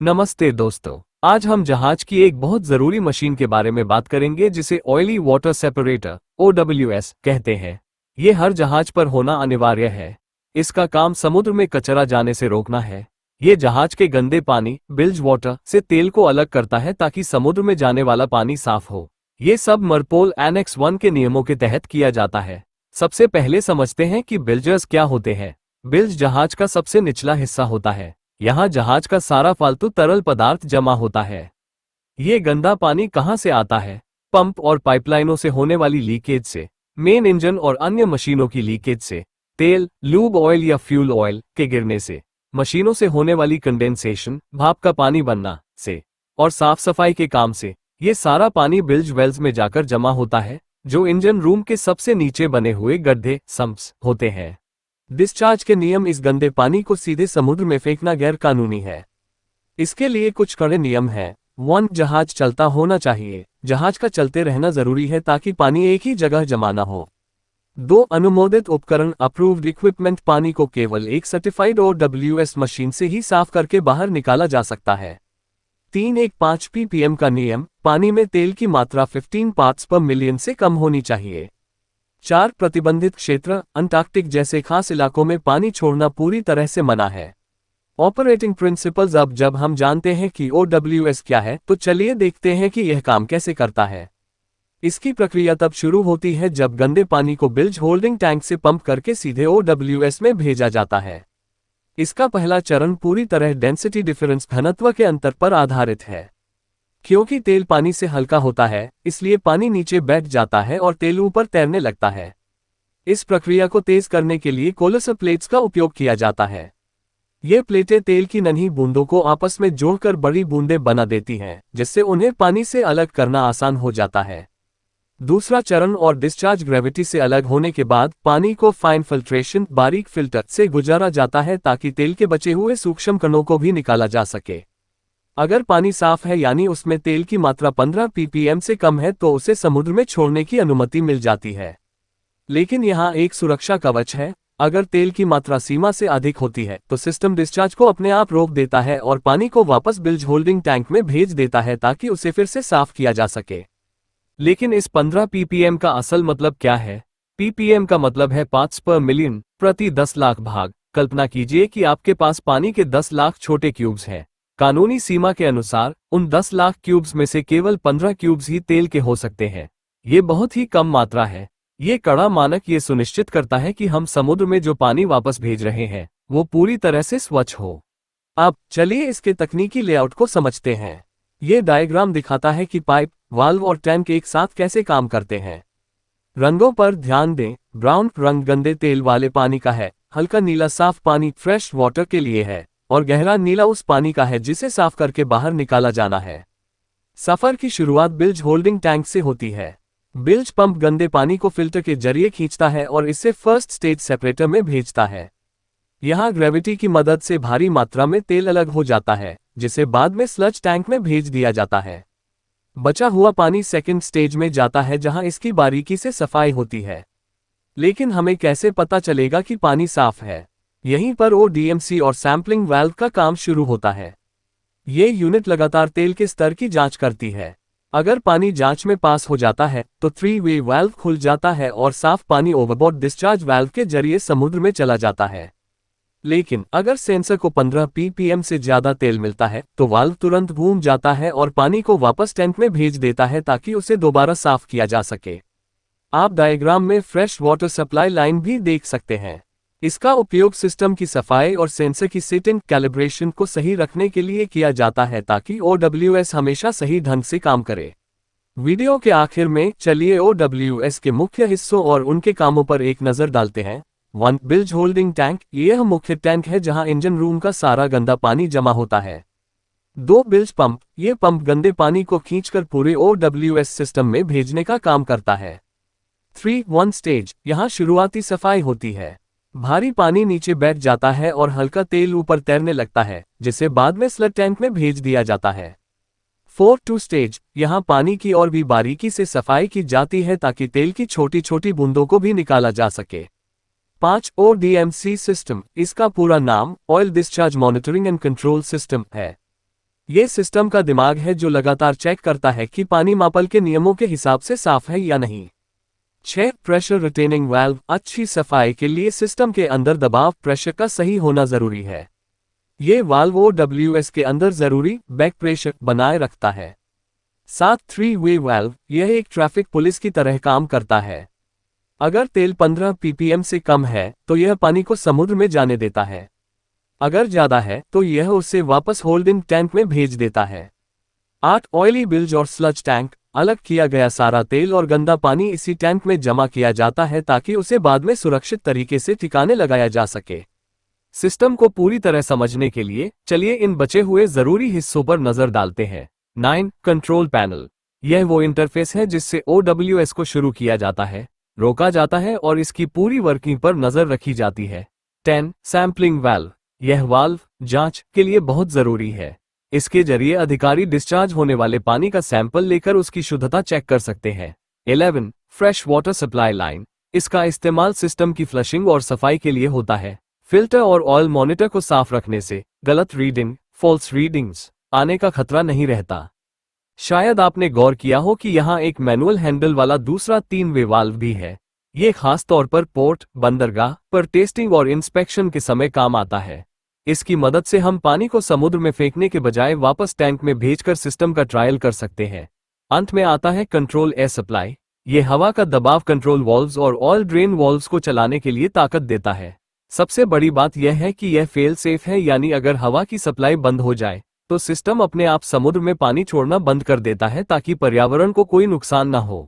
नमस्ते दोस्तों। आज हम जहाज की एक बहुत जरूरी मशीन के बारे में बात करेंगे जिसे ऑयली वाटर सेपरेटर OWS कहते हैं। ये हर जहाज पर होना अनिवार्य है। इसका काम समुद्र में कचरा जाने से रोकना है। ये जहाज के गंदे पानी बिल्ज वाटर से तेल को अलग करता है ताकि समुद्र में जाने वाला पानी साफ हो। ये सब मरपोल एनेक्स 1 के नियमों के तहत किया जाता है। सबसे पहले समझते हैं कि बिल्जर्स क्या होते हैं। बिल्ज जहाज का सबसे निचला हिस्सा होता है। यहाँ जहाज का सारा फालतू तरल पदार्थ जमा होता है। ये गंदा पानी कहाँ से आता है? पंप और पाइपलाइनों से होने वाली लीकेज से, मेन इंजन और अन्य मशीनों की लीकेज से, तेल, लूब ऑयल या फ्यूल ऑयल के गिरने से, मशीनों से होने वाली कंडेंसेशन, भाप का पानी बनना से, और साफ सफाई के काम से। ये सारा पानी बिल्ज वेल्स में जाकर जमा होता है, जो इंजन रूम के सबसे नीचे बने हुए गड्ढे सम्प्स होते हैं। डिस्चार्ज के नियम। इस गंदे पानी को सीधे समुद्र में फेंकना गैर कानूनी है। इसके लिए कुछ कड़े नियम हैं। 1. जहाज चलता होना चाहिए। जहाज का चलते रहना जरूरी है ताकि पानी एक ही जगह जमा न हो। 2. अनुमोदित उपकरण अप्रूव्ड इक्विपमेंट। पानी को केवल एक सर्टिफाइड OWS मशीन से ही साफ करके बाहर निकाला जा सकता है। 3. एक 5 ppm का नियम। पानी में तेल की मात्रा 15 पार्ट्स पर मिलियन से कम होनी चाहिए। 4. प्रतिबंधित क्षेत्र। अंटार्कटिक जैसे खास इलाकों में पानी छोड़ना पूरी तरह से मना है। Operating principles. अब जब हम जानते हैं कि OWS क्या है, तो चलिए देखते हैं कि यह काम कैसे करता है। इसकी प्रक्रिया तब शुरू होती है जब गंदे पानी को बिल्ज होल्डिंग टैंक से पंप करके सीधे OWS में भेजा जाता है। इसका पहला चरण पूरी तरह डेंसिटी डिफरेंस घनत्व के अंतर पर आधारित है। क्योंकि तेल पानी से हल्का होता है, इसलिए पानी नीचे बैठ जाता है और तेल ऊपर तैरने लगता है। इस प्रक्रिया को तेज करने के लिए कोलसर प्लेट्स का उपयोग किया जाता है। ये प्लेटें तेल की नन्ही बूंदों को आपस में जोड़कर बड़ी बूंदें बना देती हैं, जिससे उन्हें पानी से अलग करना आसान हो जाता है। दूसरा चरण और डिस्चार्ज। ग्रेविटी से अलग होने के बाद पानी को फाइन फिल्ट्रेशन बारीक फिल्टर से गुजारा जाता है ताकि तेल के बचे हुए सूक्ष्म कणों को भी निकाला जा सके। अगर पानी साफ है यानी उसमें तेल की मात्रा 15 ppm से कम है तो उसे समुद्र में छोड़ने की अनुमति मिल जाती है। लेकिन यहाँ एक सुरक्षा कवच है। अगर तेल की मात्रा सीमा से अधिक होती है तो सिस्टम डिस्चार्ज को अपने आप रोक देता है और पानी को वापस बिल्ज होल्डिंग टैंक में भेज देता है ताकि उसे फिर से साफ किया जा सके। लेकिन इस 15 ppm का असल मतलब क्या है? ppm का मतलब है पार्ट्स पर मिलियन, प्रति 10 लाख भाग। कल्पना कीजिए कि आपके पास पानी के 10 लाख छोटे क्यूब्स हैं। कानूनी सीमा के अनुसार उन 10 लाख क्यूब्स में से केवल 15 क्यूब्स ही तेल के हो सकते हैं। ये बहुत ही कम मात्रा है। ये कड़ा मानक ये सुनिश्चित करता है कि हम समुद्र में जो पानी वापस भेज रहे हैं वो पूरी तरह से स्वच्छ हो। अब चलिए इसके तकनीकी लेआउट को समझते हैं। ये डायग्राम दिखाता है कि पाइप, वाल्व और टैंक एक साथ कैसे काम करते हैं। रंगों पर ध्यान दें। ब्राउन रंग गंदे तेल वाले पानी का है, हल्का नीला साफ पानी फ्रेश वाटर के लिए है, और गहरा नीला उस पानी का है जिसे साफ करके बाहर निकाला जाना है। सफर की शुरुआत बिल्ज होल्डिंग टैंक से होती है। बिल्ज पंप गंदे पानी को फिल्टर के जरिए खींचता है और इसे फर्स्ट स्टेज सेपरेटर में भेजता है। यहाँ ग्रेविटी की मदद से भारी मात्रा में तेल अलग हो जाता है, जिसे बाद में स्लज टैंक में भेज दिया जाता है। बचा हुआ पानी सेकंड स्टेज में जाता है जहां इसकी बारीकी से सफाई होती है। लेकिन हमें कैसे पता चलेगा कि पानी साफ है? यहीं पर ODMC और सैंपलिंग वाल्व का काम शुरू होता है। ये यूनिट लगातार तेल के स्तर की जांच करती है। अगर पानी जांच में पास हो जाता है तो 3-वे वाल्व खुल जाता है और साफ पानी ओवरबोर्ड डिस्चार्ज वाल्व के जरिए समुद्र में चला जाता है। लेकिन अगर सेंसर को 15 ppm से ज्यादा तेल मिलता है तो वाल्व तुरंत घूम जाता है और पानी को वापस टैंक में भेज देता है ताकि उसे दोबारा साफ किया जा सके। आप डायग्राम में फ्रेश वाटर सप्लाई लाइन भी देख सकते हैं। इसका उपयोग सिस्टम की सफाई और सेंसर की सेटिंग कैलिब्रेशन को सही रखने के लिए किया जाता है ताकि OWS हमेशा सही ढंग से काम करे। वीडियो के आखिर में चलिए OWS के मुख्य हिस्सों और उनके कामों पर एक नजर डालते हैं। 1. Builds holding tank. यह मुख्य टैंक है जहां इंजन रूम का सारा गंदा पानी जमा होता है। 2. Builds pump. यह पंप गंदे पानी को खींचकर पूरे OWS सिस्टम में भेजने का काम करता है। 3. 1 स्टेज। यहां शुरुआती सफाई होती है। भारी पानी नीचे बैठ जाता है और हल्का तेल ऊपर तैरने लगता है, जिसे बाद में स्लग टैंक में भेज दिया जाता है। 4. 2 स्टेज। यहाँ पानी की और भी बारीकी से सफाई की जाती है ताकि तेल की छोटी छोटी बूंदों को भी निकाला जा सके। 5. ODMC system. इसका पूरा नाम oil discharge monitoring and control system है। ये सिस्टम का दिमाग है जो लगातार चेक करता है कि पानी मापल के नियमों के हिसाब से साफ है या नहीं। 6. Pressure retaining valve. अच्छी सफाई के लिए सिस्टम के अंदर दबाव प्रेशर का सही होना जरूरी है। ये वाल्व OWS के अंदर जरूरी बैक प्रेशर बनाए रखता है। 7. 3-वे वाल्व। यह एक ट्रैफिक पुलिस की तरह काम करता है। अगर तेल 15 ppm से कम है तो यह पानी को समुद्र में जाने देता है। अगर ज्यादा है तो यह उसे वापस होल्डिंग टैंक में भेज देता है। 8. ऑयली बिल्ज और स्लज टैंक। अलग किया गया सारा तेल और गंदा पानी इसी टैंक में जमा किया जाता है ताकि उसे बाद में सुरक्षित तरीके से ठिकाने लगाया जा सके। सिस्टम को पूरी तरह समझने के लिए चलिए इन बचे हुए जरूरी हिस्सों पर नजर डालते हैं। 9. Control panel. यह वो इंटरफेस है जिससे OWS को शुरू किया जाता है, रोका जाता है और इसकी पूरी वर्किंग पर नजर रखी जाती है। 10. Sampling valve. यह वाल्व जांच के लिए बहुत जरूरी है। इसके जरिए अधिकारी डिस्चार्ज होने वाले पानी का सैंपल लेकर उसकी शुद्धता चेक कर सकते हैं। 11. Fresh water supply line. इसका इस्तेमाल सिस्टम की फ्लशिंग और सफाई के लिए होता है। फिल्टर और ऑयल मॉनिटर को साफ रखने से गलत रीडिंग, फॉल्स रीडिंग्स आने का खतरा नहीं रहता। शायद आपने गौर किया हो कि यहाँ एक मैनुअल हैंडल वाला दूसरा 3-वे वाल्व भी है। ये खास तौर पर पोर्ट, बंदरगाह पर टेस्टिंग और इंस्पेक्शन के समय काम आता है। इसकी मदद से हम पानी को समुद्र में फेंकने के बजाय वापस टैंक में भेजकर सिस्टम का ट्रायल कर सकते हैं। अंत में आता है कंट्रोल एयर सप्लाई। ये हवा का दबाव कंट्रोल वॉल्व्स और ऑयल ड्रेन वॉल्व्स को चलाने के लिए ताकत देता है। सबसे बड़ी बात यह है कि यह फेल सेफ है, यानी अगर हवा की सप्लाई बंद हो जाए तो सिस्टम अपने आप समुद्र में पानी छोड़ना बंद कर देता है ताकि पर्यावरण को कोई नुकसान न हो।